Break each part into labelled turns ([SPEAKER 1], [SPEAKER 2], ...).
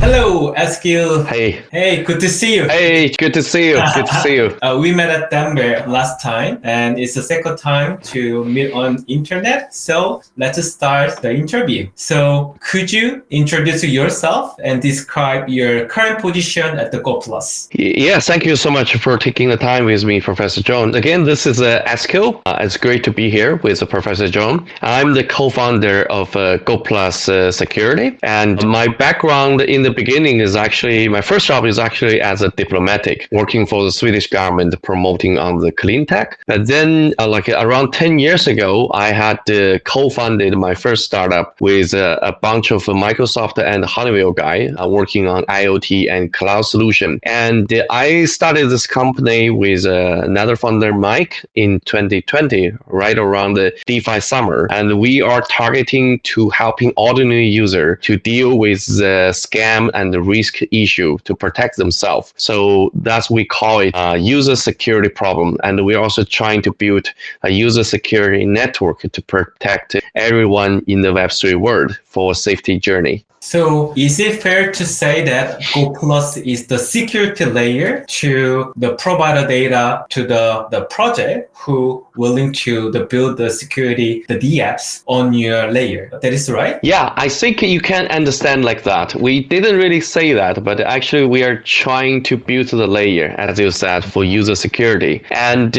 [SPEAKER 1] Hello, Eskil.
[SPEAKER 2] Hey.
[SPEAKER 1] Hey, good to see you.
[SPEAKER 2] Hey, good to see you. Good to see you.
[SPEAKER 1] We met at Denver last time, and it's the second time to meet on internet. So let's start the interview. So could you introduce yourself and describe your current position at the GoPlus?
[SPEAKER 2] Yes, thank you so much for taking the time with me, Professor John. Again, this is Eskil. It's great to be here with Professor John. I'm the co-founder of GoPlus Security, and my background in the beginning is actually, my first job is actually as a diplomatic, working for the Swedish government, promoting on the clean tech. And then like around 10 years ago, I had co-founded my first startup with a bunch of Microsoft and Honeywell guy working on IoT and cloud solution. And I started this company with another founder, Mike, in 2020, right around the DeFi summer. And we are targeting to helping ordinary user to deal with the scam and the risk issue to protect themselves. So that's we call it a user security problem. And we're also trying to build a user security network to protect everyone in the Web3 world for a safety journey.
[SPEAKER 1] So is it fair to say that GoPlus is the security layer to the provider data to the project who willing to build the security, the DApps on your layer? That is right?
[SPEAKER 2] Yeah, I think you can understand like that. We didn't really say that, but actually we are trying to build the layer, as you said, for user security. And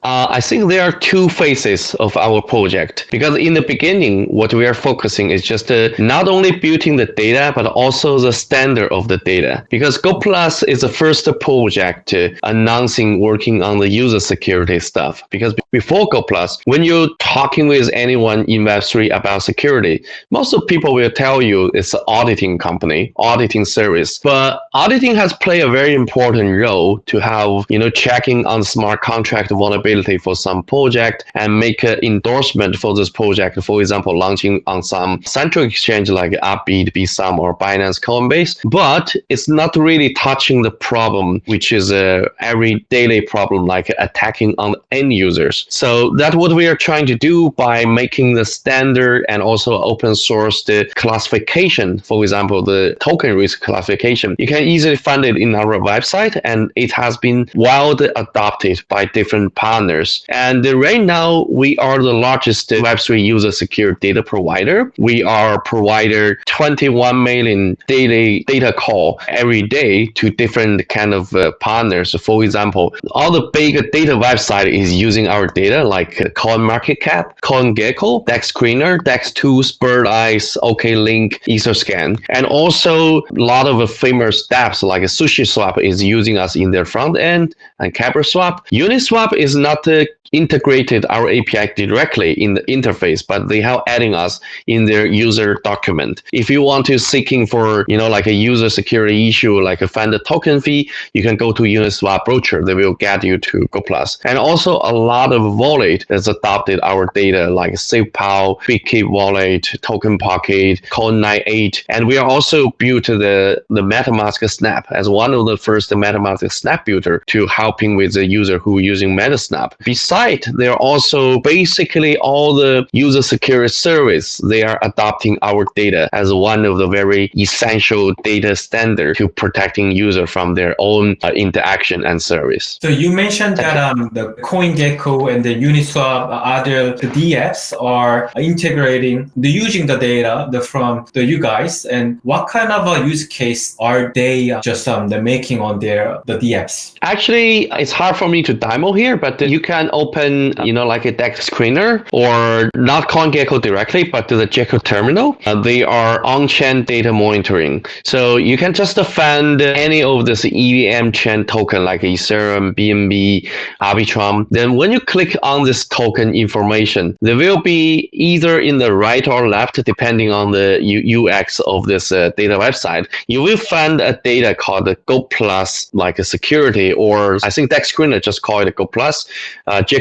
[SPEAKER 2] I think there are two phases of our project, because in the beginning, what we are focusing is just not only building the data, but also the standard of the data. Because GoPlus is the first project announcing working on the user security stuff. Because before GoPlus, when you're talking with anyone in Web3 about security, most of people will tell you it's an auditing company, auditing service. But auditing has played a very important role to have, checking on smart contract vulnerability for some project and make an endorsement for this project. For example, launching on some central exchange like Upbeat, Bsum, or Binance Coinbase. But it's not really touching the problem, which is a every daily problem like attacking on end users. So that's what we are trying to do by making the standard and also open source the classification. For example, the token risk classification. You can easily find it in our website, and it has been widely adopted by different partners. And right now, we are the largest Web3 user secure data provider. We are provider 21 million daily data call every day to different kind of partners. For example, all the big data website is using our data like CoinMarketCap, CoinGecko, DexScreener, DexTools, BirdEyes, OKLink, Etherscan. And also a lot of famous dApps like SushiSwap is using us in their front end, and CabraSwap. Uniswap is not integrated our API directly in the interface, but they have adding us in their user document. If you want to seeking for, like a user security issue, like a find a token fee, you can go to Uniswap brochure. They will get you to GoPlus. And also a lot of wallet that's adopted our data like SafePal, BigKeep Wallet, Token Pocket, Coin98. And we are also built the MetaMask Snap as one of the first MetaMask Snap builder to helping with the user who using MetaSnap. Besides, they're also basically all the user security service. They are adopting our data as one of the very essential data standard to protecting user from their own interaction and service.
[SPEAKER 1] So you mentioned that the CoinGecko and the Uniswap, other the DApps are integrating using the data from you guys. And what kind of a use case are they just the making on the DApps?
[SPEAKER 2] Actually, it's hard for me to demo here, but you can open, like a DexScreener or not CoinGecko directly, but to the Gecko terminal. They are on-chain data monitoring. So you can just find any of this EVM chain token like Ethereum, BNB, Arbitrum. Then when you click on this token information, there will be either in the right or left, depending on the UX of this data website. You will find a data called the GoPlus, like a security, or I think DexScreener just call it GoPlus.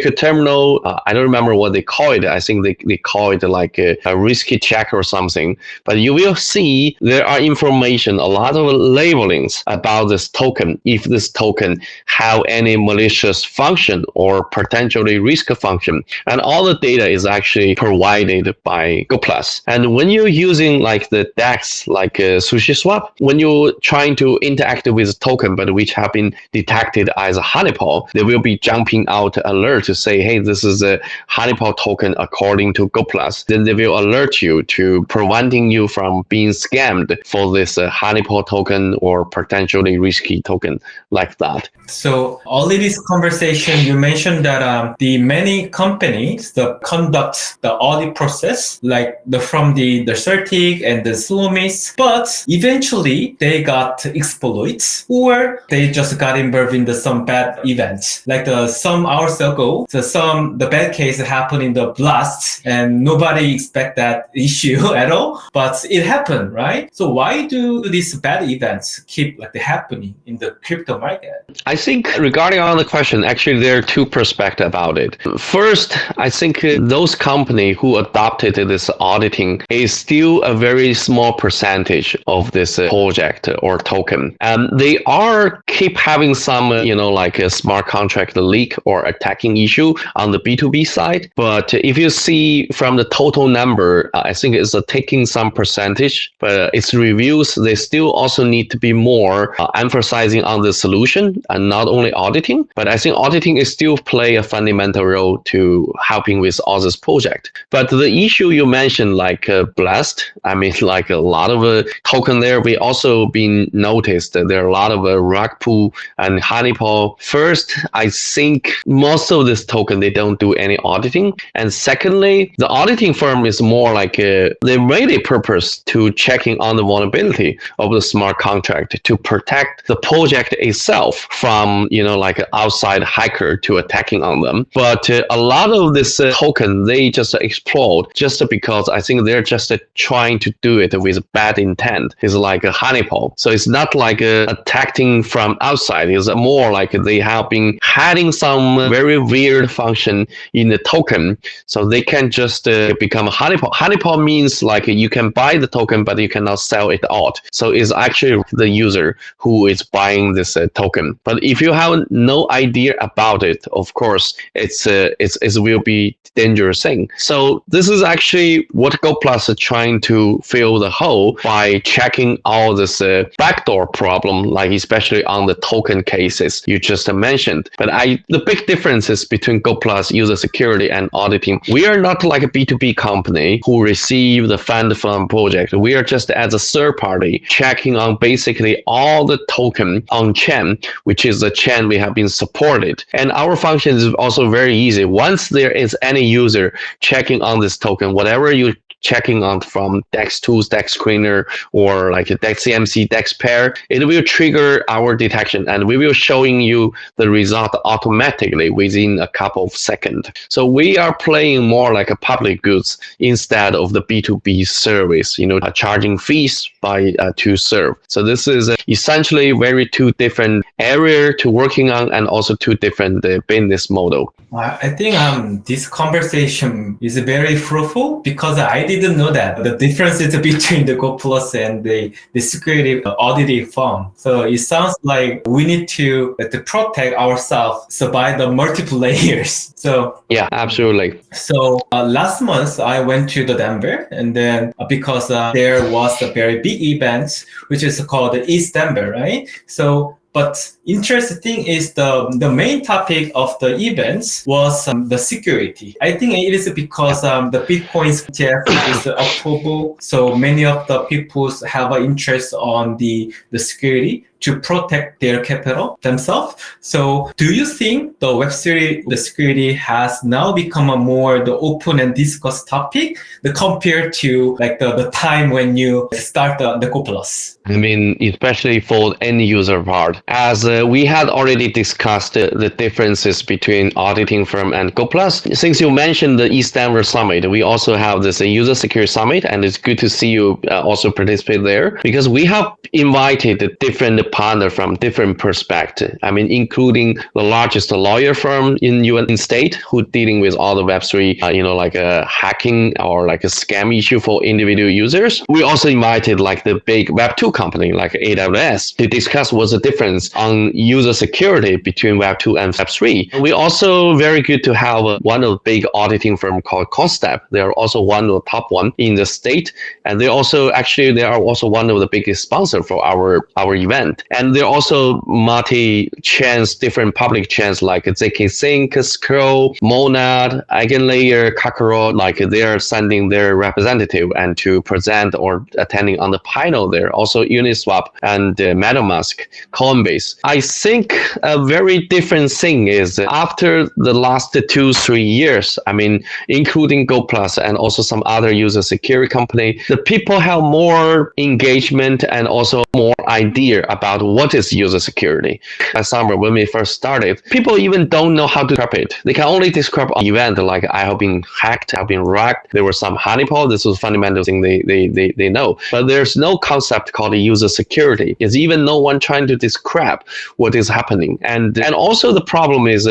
[SPEAKER 2] check a terminal. I don't remember what they call it. I think they call it like a risky check or something. But you will see there are information, a lot of labelings about this token, if this token have any malicious function or potentially risk function. And all the data is actually provided by GoPlus. And when you're using like the DEX, like SushiSwap, when you're trying to interact with a token, but which have been detected as a honeypot, they will be jumping out alert to say, hey, this is a honeypot token according to GoPlus. Then they will alert you to preventing you from being scammed for this honeypot token or potentially risky token like that.
[SPEAKER 1] So all in this conversation, you mentioned that the many companies that conduct the audit process, like from the Certic and the Slumis, but eventually they got exploits or they just got involved in some bad events. Like some hours ago, the bad case happened in the blast and nobody expect that issue at all, but it happened, right? So why do these bad events keep happening in the crypto market?
[SPEAKER 2] I think regarding on the question, actually there are two perspectives about it. First, I think those companies who adopted this auditing is still a very small percentage of this project or token. They are keep having some, like a smart contract leak or attacking issue on the B2B side. But if you see from the total number, I think it's taking some percentage, but its reviews, they still also need to be more emphasizing on the solution and not only auditing. But I think auditing is still play a fundamental role to helping with all this project. But the issue you mentioned, like Blast, I mean, like a lot of token there, we also been noticed that there are a lot of rug pull and honeypot. First, I think most of this token, they don't do any auditing. And secondly, the auditing firm is more like they made a purpose to checking on the vulnerability of the smart contract to protect the project itself from, like an outside hacker to attacking on them. But a lot of this token, they just explode just because I think they're just trying to do it with bad intent. It's like a honeypot. So it's not like attacking from outside. It's more like they have been hiding some very weird function in the token. So they can just become a honeypot. Honeypot means like you can buy the token, but you cannot sell it out. So it's actually the user who is buying this token. But if you have no idea about it, of course, it will be dangerous thing. So this is actually what GoPlus is trying to fill the hole by checking all this backdoor problem, like especially on the token cases you just mentioned. But the big differences between GoPlus user security and auditing, we are not like a B2B company who receive the fund from project. We are just as a third party checking on basically all the token on chain, which is the chain we have been supported. And our function is also very easy. Once there is any user checking on this token, whatever you checking on from DEX tools, DEX screener, or like a DEX CMC, DEX pair, it will trigger our detection and we will showing you the result automatically within a couple of seconds. So we are playing more like a public goods instead of the B2B service, charging fees by to serve. So this is essentially very two different areas to working on and also two different business model.
[SPEAKER 1] I think this conversation is very fruitful because I didn't know that the differences between the GoPlus and the security auditing firm. So it sounds like we need to protect ourselves by the multiple layers. So
[SPEAKER 2] yeah, absolutely.
[SPEAKER 1] So last month I went to the Denver, and then because there was a very big event which is called the East Denver, right? So but interesting is the main topic of the events was the security. I think it is because the Bitcoin's ETF is October, so many of the people have an interest on the security to protect their capital themselves. So do you think the Web3, the security has now become a more the open and discussed topic compared to like the time when you start the GoPlus?
[SPEAKER 2] I mean, especially for the end user part, as we had already discussed the differences between auditing firm and GoPlus. Since you mentioned the East Denver Summit, we also have this user security summit, and it's good to see you also participate there because we have invited different partner from different perspectives. I mean, including the largest lawyer firm in UN state who dealing with all the Web3, like a hacking or like a scam issue for individual users. We also invited like the big Web2 company like AWS to discuss what's the difference on user security between Web2 and Web3. We also very good to have one of the big auditing firm called Constep. They are also one of the top one in the state, and they are also one of the biggest sponsor for our event. And they're also multi-chains, different public chains like ZK Sync, Scroll, Monad, Eigenlayer, Kakarot. Like they are sending their representative and to present or attending on the panel there. Also Uniswap and MetaMask, Coinbase. I think a very different thing is after the last 2-3 years, I mean, including GoPlus and also some other user security company, the people have more engagement and also more idea about what is user security. Last summer, when we first started, people even don't know how to describe it. They can only describe an event like I have been hacked, I've been racked, there was some honeypot. This was fundamental thing they know. But there's no concept called user security. There's even no one trying to describe what is happening. And also the problem is,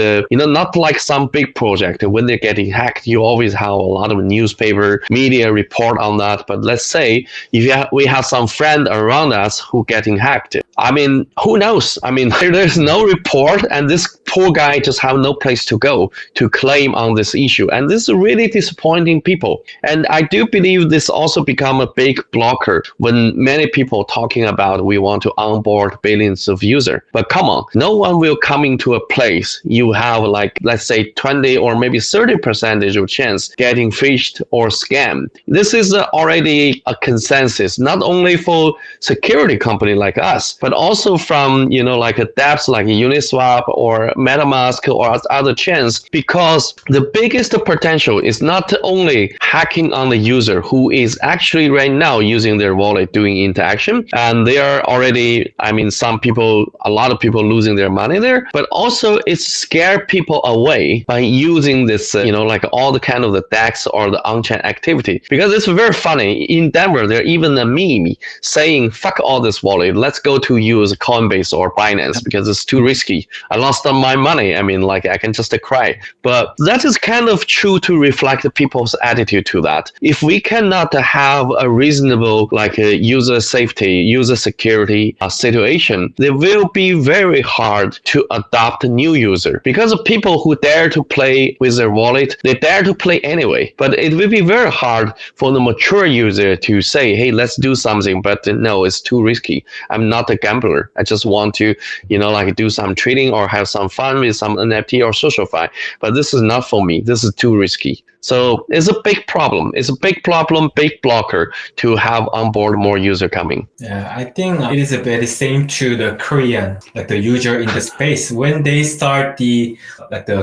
[SPEAKER 2] not like some big project. When they're getting hacked, you always have a lot of newspaper, media report on that. But let's say if we have some friend around us who getting hacked, I mean, who knows? I mean, there's no report, and this poor guy just have no place to go to claim on this issue. And this is really disappointing people. And I do believe this also become a big blocker when many people talking about we want to onboard billions of users. But come on, no one will come into a place you have like, let's say 20 or maybe 30% of chance getting phished or scammed. This is already a consensus, not only for security company like us, but also from, like a dApps like Uniswap or MetaMask or other chains, because the biggest potential is not only hacking on the user who is actually right now using their wallet doing interaction, and they are already, I mean, a lot of people losing their money there, but also it's scare people away by using this, like all the kind of the DEX or the on-chain activity. Because it's very funny, in Denver, there even a meme saying, fuck all this wallet, let's go to use Coinbase or Binance because it's too risky. I lost all my money. I mean, like I can just cry. But that is kind of true to reflect the people's attitude to that. If we cannot have a reasonable like a user safety, user security situation, it will be very hard to adopt a new user, because of people who dare to play with their wallet, they dare to play anyway. But it will be very hard for the mature user to say, hey, let's do something, but no, it's too risky. I'm not a gambler. I just want to, like do some trading or have some fun with some NFT or SocialFi. But this is not for me. This is too risky. So it's a big problem. It's a big problem, big blocker to have on board more user coming.
[SPEAKER 1] Yeah, I think it is a very same to the Korean, like the user in the space. When they start the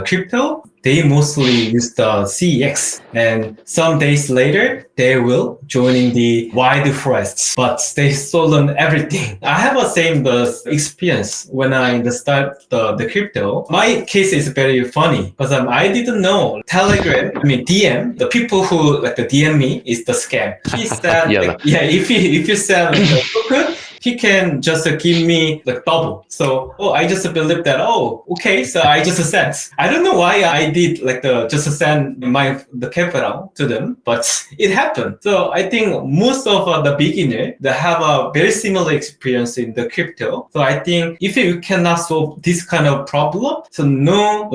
[SPEAKER 1] crypto, they mostly use the CEX, and some days later they will joining the wild forests, but they stolen everything. I have the same experience when I start the crypto. My case is very funny because I didn't know Telegram. I mean DM. The people who like the DM me is the scam. He said, if you sell the token, he can just give me like double. So, I just believe that, okay. So I just sent. I don't know why I did like just send the capital to them, but it happened. So I think most of the beginner, they have a very similar experience in the crypto. So I think if you cannot solve this kind of problem, so not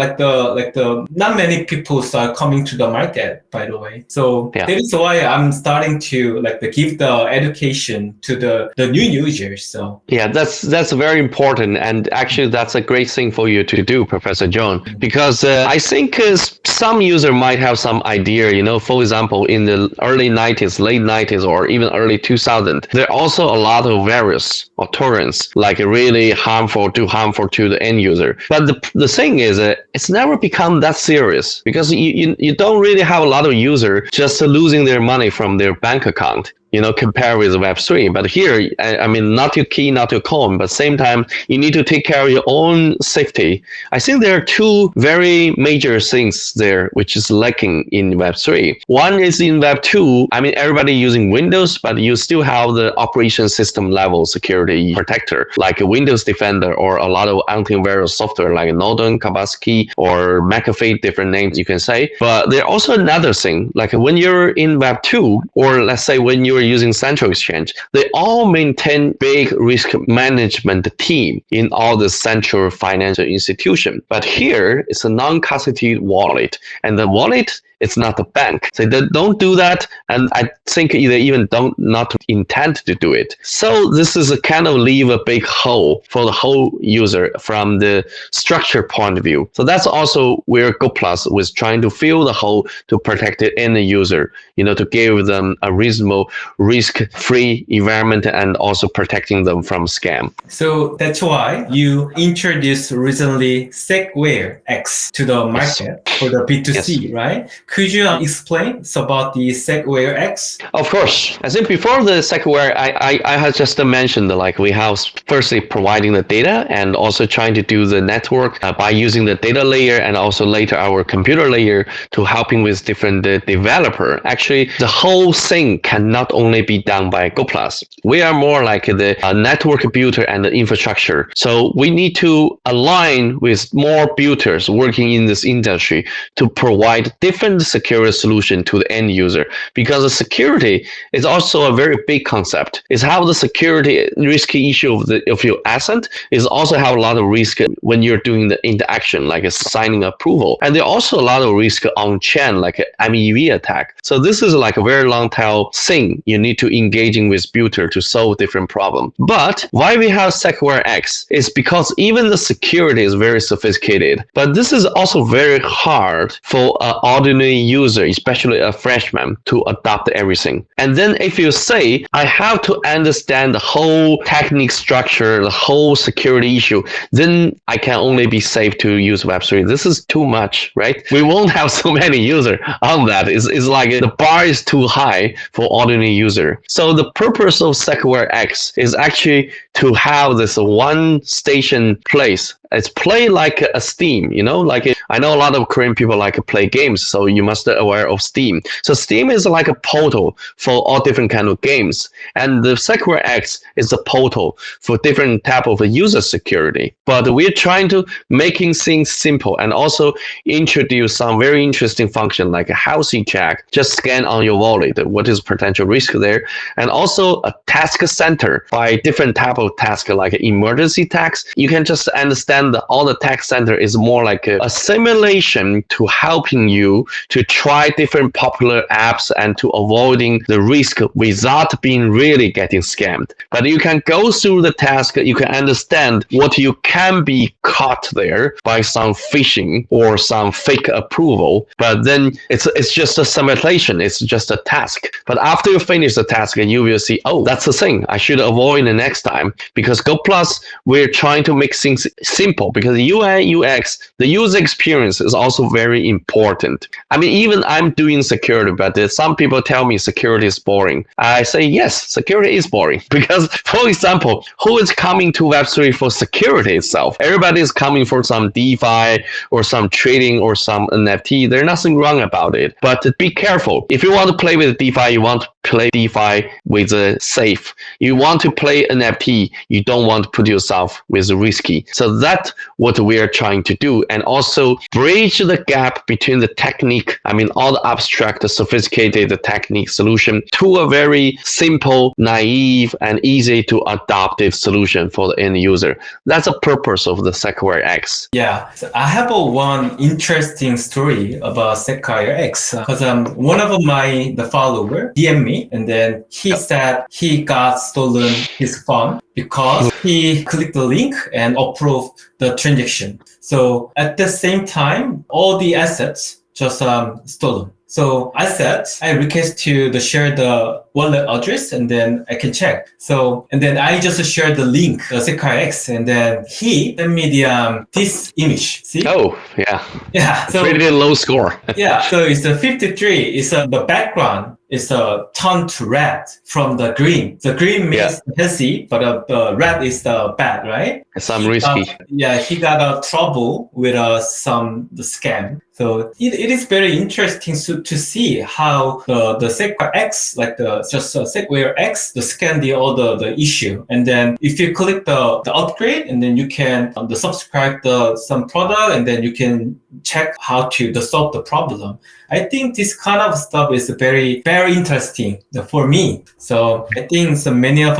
[SPEAKER 1] many people start coming to the market, by the way. So that is why I'm starting to give the education to the new users. So
[SPEAKER 2] that's very important, and actually that's a great thing for you to do, Professor John, because I think some user might have some idea, for example, in the early 90s, late 90s, or even early 2000, there are also a lot of virus or torrents, like really harmful to the end user. But the thing is, it's never become that serious, because you don't really have a lot of users just losing their money from their bank account. compare with Web3. But here, I mean, not your key, not your coin, but same time, you need to take care of your own safety. I think there are two very major things there, which is lacking in Web3. One is in Web2, I mean, everybody using Windows, but you still have the operation system level security protector, like a Windows Defender or a lot of antivirus software like Norton, Kaspersky, or McAfee, different names you can say. But there's also another thing, like when you're in Web2, or let's say when you're using Central Exchange, they all maintain big risk management team in all the central financial institution. But here, it's a non-custody wallet, and the wallet, it's not a bank. So they don't do that, and I think they even don't not intend to do it. So this is a kind of leave a big hole for the whole user from the structure point of view. So that's also where GoPlus was trying to fill the hole to protect the end user, to give them a reasonable risk-free environment and also protecting them from scam.
[SPEAKER 1] So that's why you introduced recently SegwareX to the market for the B2C, right? Could you explain about the SegwareX?
[SPEAKER 2] Of course. I think before the Segware, I had just mentioned like we have firstly providing the data and also trying to do the network by using the data layer and also later our computer layer to helping with different developer. Actually, the whole thing cannot only be done by GoPlus. We are more like the network builder and the infrastructure. So we need to align with more builders working in this industry to provide different security solution to the end user, because the security is also a very big concept. It's how the security risky issue of your asset is also have a lot of risk when you're doing the interaction, like a signing approval. And there are also a lot of risk on chain, like an MEV attack. So this is like a very long tail thing you need to engaging with builder to solve different problem. But why we have SegwareX is because even the security is very sophisticated, but this is also very hard for an ordinary user, especially a freshman, to adopt everything. And then if you say, I have to understand the whole technique structure, the whole security issue, then I can only be safe to use Web3. This is too much, right? We won't have so many users on that. It's like the bar is too high for ordinary user. So the purpose of SegwareX is actually to have this one station place. It's play like a Steam, like I know a lot of Korean people like to play games, so you must be aware of Steam. So Steam is like a portal for all different kind of games, and the SegwareX is a portal for different type of user security. But we're trying to making things simple and also introduce some very interesting function like a healthy check. Just scan on your wallet what is potential risk there, and also a task center by different type of task like emergency tasks. You can just understand that all the task center is more like a simulation to helping you to try different popular apps and to avoiding the risk without being really getting scammed. But you can go through the task, you can understand what you can be caught there by some phishing or some fake approval. But then it's just a simulation, it's just a task. But after you finish the task, you will see, oh, that's the thing I should avoid the next time. Because GoPlus, we're trying to make things simple, because UI, UX, the user experience is also very important. I mean, even I'm doing security, but some people tell me security is boring. I say, yes, security is boring. Because, for example, who is coming to Web3 for security itself? Everybody is coming for some DeFi or some trading or some NFT. There's nothing wrong about it. But be careful. If you want to play with DeFi, you want to play DeFi with a safe. You want to play NFT, you don't want to put yourself with risky. So that's what we are trying to do, and also bridge the gap between the technique, I mean all the abstract, sophisticated technique solution, to a very simple, naive, and easy to adoptive solution for the end user. That's the purpose of the SegwareX.
[SPEAKER 1] Yeah, so I have one interesting story about SegwareX, because one of the follower DM me, and then he said he got stolen his phone because he clicked the link and approved the transaction. So at the same time, all the assets just stolen. So I said, I request to share the wallet address, and then I can check. So, and then I just shared the link, the SegwareX, and then he sent me this image. See?
[SPEAKER 2] Oh, yeah.
[SPEAKER 1] Yeah. So
[SPEAKER 2] pretty low score.
[SPEAKER 1] yeah. So it's a 53. It's the background is turned to red from the green. The green means healthy, but the red is the bad, right?
[SPEAKER 2] Some risky.
[SPEAKER 1] He got trouble with the scam. So it is very interesting to see how the SegwareX, like SegwareX, the scan all the issue. And then if you click the upgrade, and then you can subscribe some product, and then you can check how to solve the problem. I think this kind of stuff is very, very interesting for me. So I think so many of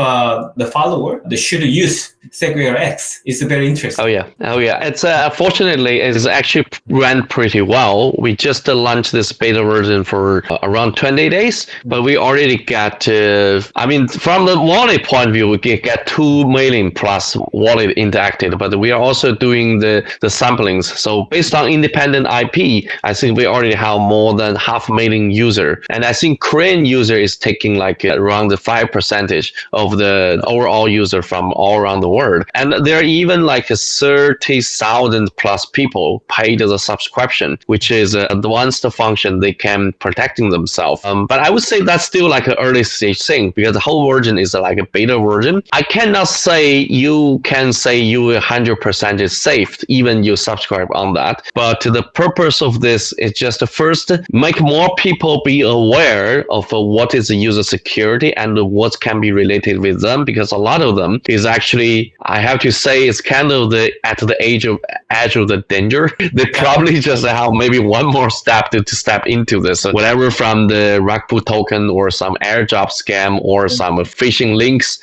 [SPEAKER 1] the followers, they should use SegwareX. It's very interesting.
[SPEAKER 2] Oh yeah. It's fortunately it's actually ran pretty well. We just launched this beta version for around 20 days, but we already got. From the wallet point of view, we get 2 million plus wallet interacted, but we are also doing the samplings. So based on independent IP, I think we already have more than 500,000 user, and I think Korean user is taking like around the 5% of the overall user from all around the world, and there are even like 30,000 plus people paid the subscription, which is an advanced function they can protecting themselves. But I would say that's still like an early stage thing, because the whole version is like a beta version. I cannot say you can say you 100% is safe even you subscribe on that, but the purpose of this is just first make more people be aware of what is the user security and what can be related with them, because a lot of them is actually, I have to say, it's kind of at the edge of the danger. They probably just have maybe one more step to step into this, whatever from the rug pull token or some airdrop scam or some phishing links.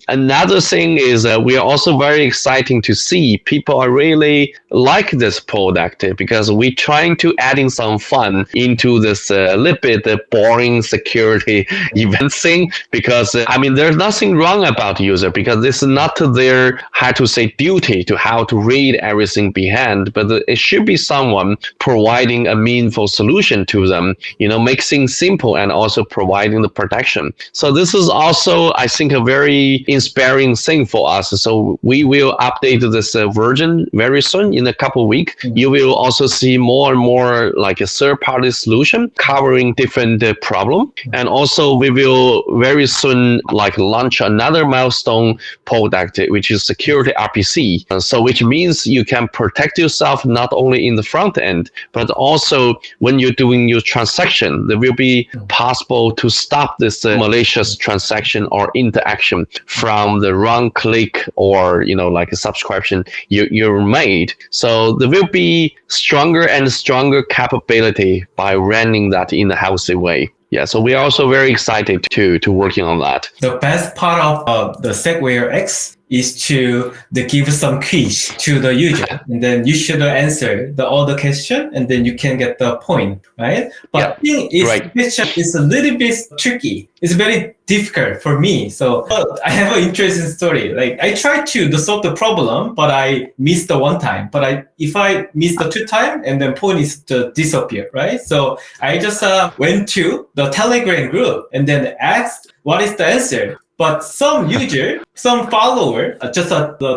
[SPEAKER 2] Another thing is we are also very exciting to see people are really like this product, because we're trying to adding some fun into this little bit boring security event thing, because there's nothing wrong about user, because this is not their, how to say, duty to how to read everything behind, but it should be someone providing a meaningful solution to them, make things simple and also providing the protection. So this is also, I think, a very inspiring thing for us. So we will update this version very soon, in a couple of weeks. You will also see more and more like a third-party solution covering different problem. And also we will very soon like launch another milestone product, which is security RPC. So which means you can protect yourself not only in the front end, but also when you're doing your transaction, there will be possible to stop this malicious transaction or interaction from the wrong click or, like a subscription you're made. So there will be stronger and stronger capability by running that in a healthy way. Yeah, so we are also very excited to working on that.
[SPEAKER 1] The best part of the SegwareX is to give some quiz to the user, and then you should answer all the question, and then you can get the point, right? But thing is, question is a little bit tricky. It's very difficult for me. So I have an interesting story. Like I tried to solve the problem, but I missed the one time. But if I miss the 2 times, and then point is to disappear, right? So I just went to the Telegram group and then asked what is the answer. But some user, some follower just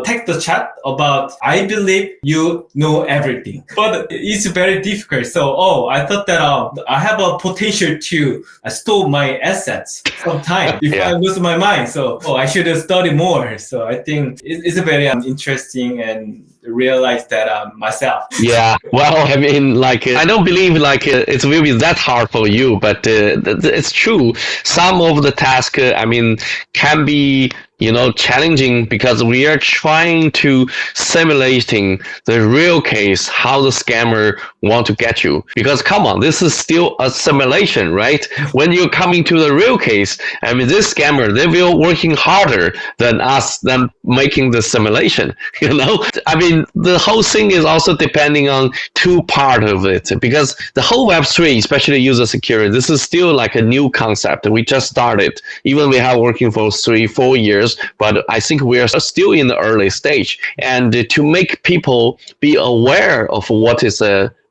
[SPEAKER 1] text the chat about, I believe you know everything. But it's very difficult. So, I thought that I have a potential to store my assets sometime if I lose my mind. So, I should study more. So I think it's very interesting, and realize that myself.
[SPEAKER 2] Yeah, well, I don't believe it will be that hard for you, but it's true. Some of the tasks, can be challenging, because we are trying to simulating the real case, how the scammer want to get you. Because come on, this is still a simulation, right? When you're coming to the real case, this scammer, they will working harder than us, than making the simulation, the whole thing is also depending on 2 parts of it, because the whole Web3, especially user security, this is still like a new concept. We just started, even we have working for 3-4 years, but I think we are still in the early stage. And to make people be aware of what is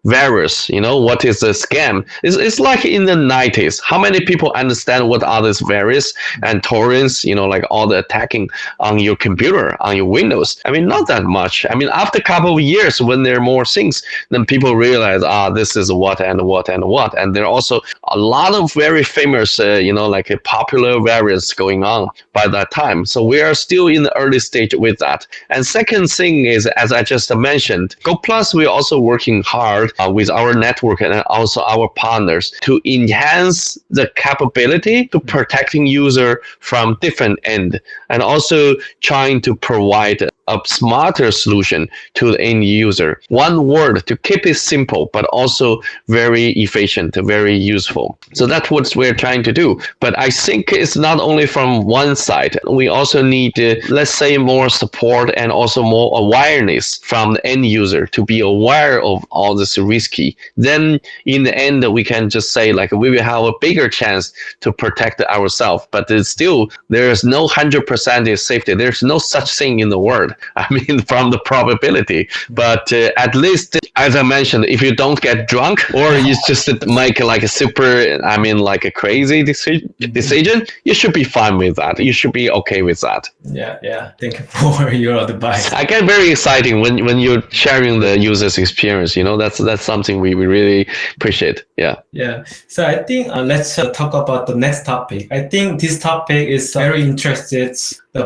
[SPEAKER 2] virus, what is a scam. It's like in the 90s. How many people understand what are these virus and torrents, like all the attacking on your computer, on your Windows? I mean, not that much. I mean, after a couple of years, when there are more things, then people realize, this is what and what and what. And there are also a lot of very famous, like a popular variants going on by that time. So we are still in the early stage with that. And second thing is, as I just mentioned, GoPlus, we're also working hard with our network and also our partners to enhance the capability to protecting user from different end, and also trying to provide a smarter solution to the end user. One word to keep it simple, but also very efficient, very useful. So that's what we're trying to do. But I think it's not only from one side. We also need, let's say, more support and also more awareness from the end user to be aware of all this risky. Then in the end, we can just say like we will have a bigger chance to protect ourselves. But it's still, there's no 100% safety. There's no such thing in the world. I mean, from the probability, but at least, as I mentioned, if you don't get drunk or you just make like a super, I mean, like a crazy decision, you should be fine with that. You should be okay with that.
[SPEAKER 1] Yeah. Thank you for your advice.
[SPEAKER 2] I get very exciting when you're sharing the user's experience. That's something we really appreciate. Yeah.
[SPEAKER 1] So I think let's talk about the next topic. I think this topic is very interested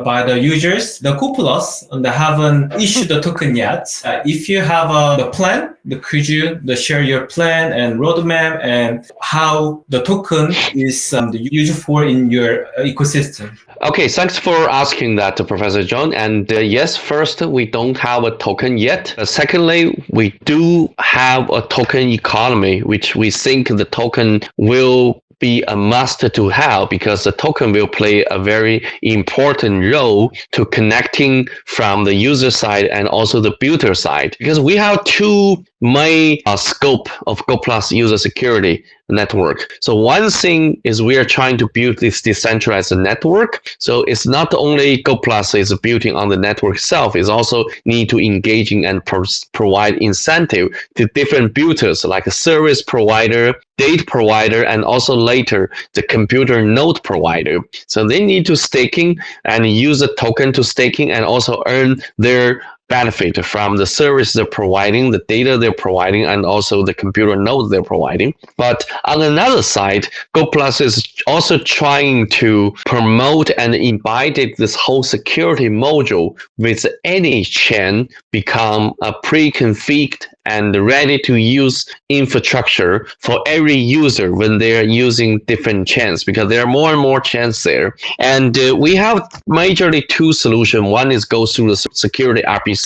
[SPEAKER 1] by the users. The GoPlus, they haven't issued the token yet. If you have the plan, could you share your plan and roadmap and how the token is used for in your ecosystem?
[SPEAKER 2] Okay, thanks for asking that, Professor John. And yes, first, we don't have a token yet. Secondly, we do have a token economy, which we think the token will be a must to have, because the token will play a very important role to connecting from the user side and also the builder side, because we have two main scope of GoPlus user security network. So one thing is we are trying to build this decentralized network. So it's not only GoPlus is building on the network itself, it's also need to engaging and provide incentive to different builders like a service provider, data provider, and also later the computer node provider. So they need to staking and use a token to staking and also earn their benefit from the service they're providing, the data they're providing, and also the computer node they're providing. But on another side, GoPlus is also trying to promote and embed this whole security module with any chain become a pre-configured and ready to use infrastructure for every user when they're using different chains, because there are more and more chains there. And we have majorly two solutions. One is go through the security RPC,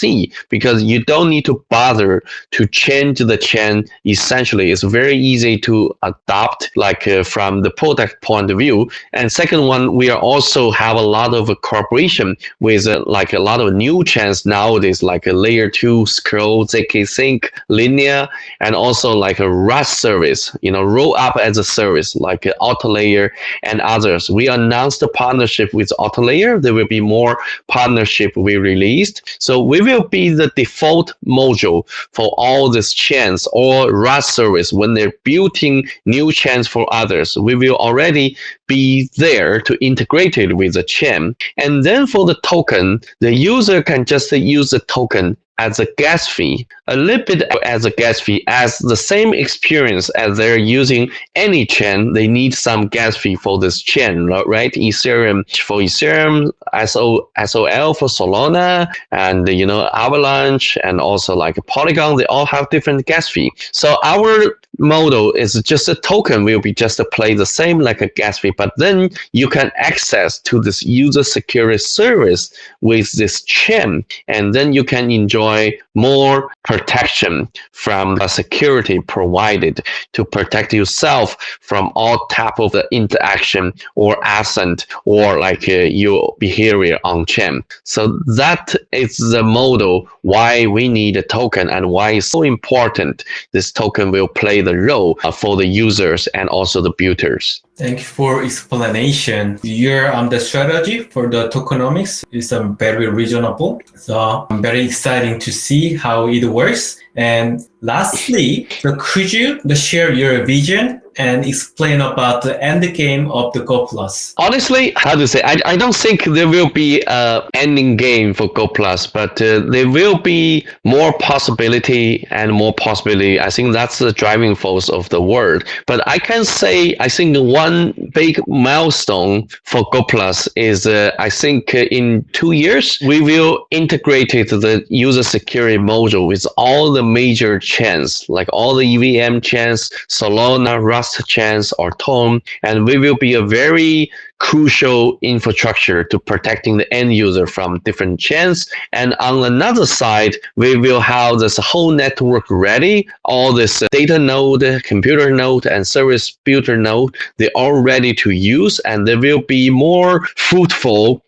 [SPEAKER 2] because you don't need to bother to change the chain. Essentially, it's very easy to adopt, like from the product point of view. And second one, we are also have a lot of cooperation with like a lot of new chains nowadays, like a layer 2, Scroll, ZK Sync, Linear, and also like a Rust service, roll up as a service like AutoLayer and others. We announced a partnership with AutoLayer. There will be more partnership we released. So we will be the default module for all these chains or Rust service. When they're building new chains for others, we will already be there to integrate it with the chain. And then for the token, the user can just use the token as a gas fee, a little bit as a gas fee, as the same experience as they're using any chain. They need some gas fee for this chain, right? Ethereum for Ethereum, SOL for Solana, and Avalanche, and also like Polygon. They all have different gas fee. So our model is just a token will be just to play the same like a gas fee, but then you can access to this user security service with this chain, and then you can enjoy more protection from the security provided to protect yourself from all type of the interaction or asset or like your behavior on chain. So that is the model why we need a token and why it's so important this token will play the role for the users and also the builders.
[SPEAKER 1] Thank you for explanation. Your the strategy for the tokenomics is very reasonable. So I'm very exciting to see how it works. And lastly, so could you share your vision and explain about the end game of the GoPlus?
[SPEAKER 2] Honestly, how to say, I don't think there will be an ending game for GoPlus, but there will be more possibility and more possibility. I think that's the driving force of the world. But I can say, I think one big milestone for GoPlus is, I think in 2 years, we will integrate the user security module with all the major chains, like all the EVM chains, Solana, Rust chains, or Tone, and we will be a very crucial infrastructure to protecting the end user from different chains. And on another side, we will have this whole network ready, all this data node, computer node, and service builder node, they're all ready to use, and they will be more fruitful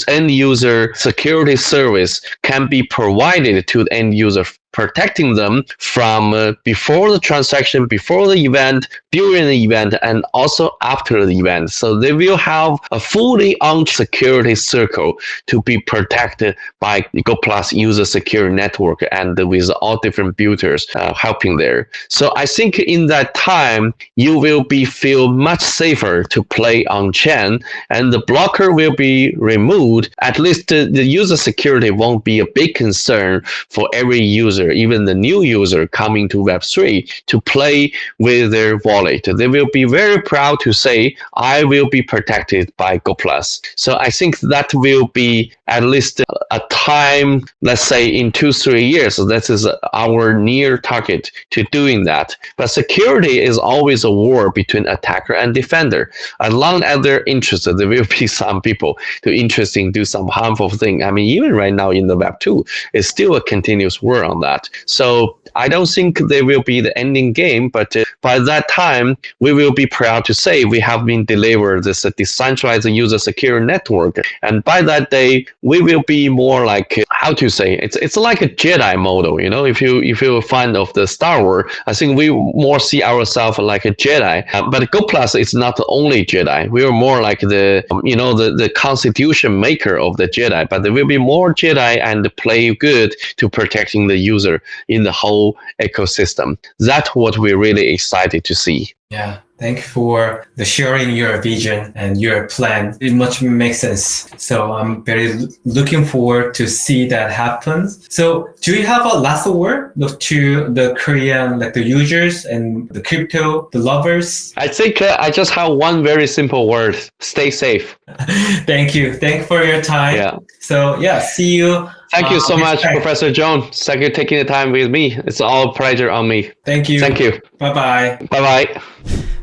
[SPEAKER 2] end user security service can be provided to the end user, protecting them from before the transaction, before the event, during the event, and also after the event. So they will have a fully on security circle to be protected by GoPlus user security network and with all different builders helping there. So I think in that time, you will feel much safer to play on chain, and the blocker will be removed. At least the user security won't be a big concern for every user, even the new user coming to Web3 to play with their wallet. They will be very proud to say, I will be protected by GoPlus. So I think that will be at least a time, let's say in 2-3 years. So that is our near target to doing that. But security is always a war between attacker and defender. As long as they're interested, there will be some people to interested in do some harmful thing. I mean, even right now in the Web 2, it's still a continuous war on that. So I don't think there will be the ending game, but by that time, we will be proud to say we have been delivered this decentralized user security network. And by that day, we will be more like, how to say, it's like a Jedi model, you know, if you're a fan of the Star Wars, I think we more see ourselves like a Jedi. But GoPlus is not the only Jedi. We are more like the constitution maker of the Jedi, but there will be more Jedi and play good to protecting the user in the whole ecosystem. That's what we're really excited to see.
[SPEAKER 1] Yeah, thank you for sharing your vision and your plan. It much makes sense. So I'm very looking forward to see that happen. So do you have a last word to the Korean, like the users and the crypto, the lovers?
[SPEAKER 2] I think I just have one very simple word: stay safe.
[SPEAKER 1] Thank you. Thank you for your time.
[SPEAKER 2] Yeah.
[SPEAKER 1] So yeah, see you.
[SPEAKER 2] Thank you so much,
[SPEAKER 1] time.
[SPEAKER 2] Professor John. Thank you for taking the time with me. It's all pleasure on me.
[SPEAKER 1] Thank you.
[SPEAKER 2] Thank you.
[SPEAKER 1] Bye-bye.
[SPEAKER 2] Bye-bye.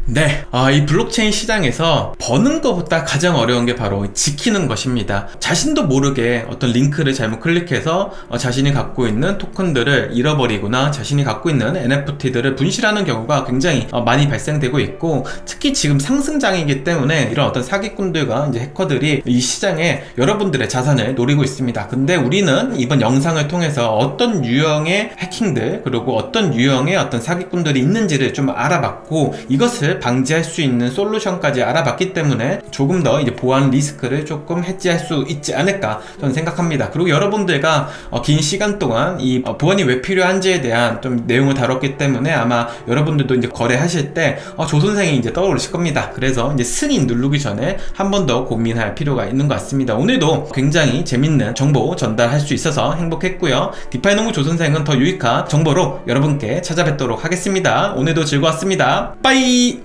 [SPEAKER 3] 네, 이 블록체인 시장에서 버는 것보다 가장 어려운 게 바로 지키는 것입니다. 자신도 모르게 어떤 링크를 잘못 클릭해서 자신이 갖고 있는 토큰들을 잃어버리거나 자신이 갖고 있는 NFT들을 분실하는 경우가 굉장히 많이 발생되고 있고, 특히 지금 상승장이기 때문에 이런 어떤 사기꾼들과 이제 해커들이 이 시장에 여러분들의 자산을 노리고 있습니다. 근데 우리는 이번 영상을 통해서 어떤 유형의 해킹들, 그리고 어떤 유형의 어떤 사기꾼들이 있는지를 좀 알아봤고, 이것을 방지할 수 있는 솔루션까지 알아봤기 때문에 조금 더 이제 보안 리스크를 조금 해지할 수 있지 않을까 저는 생각합니다. 그리고 여러분들과 긴 시간 동안 이 보안이 왜 필요한지에 대한 좀 내용을 다뤘기 때문에 아마 여러분들도 이제 거래하실 때 조 선생이 이제 떠오르실 겁니다. 그래서 이제 승인 누르기 전에 한 번 더 고민할 필요가 있는 것 같습니다. 오늘도 굉장히 재밌는 정보 전달할 수 있어서 행복했고요. 디파이 농구 조 선생은 더 유익한 정보로 여러분께 찾아뵙도록 하겠습니다. 오늘도 즐거웠습니다. 빠이!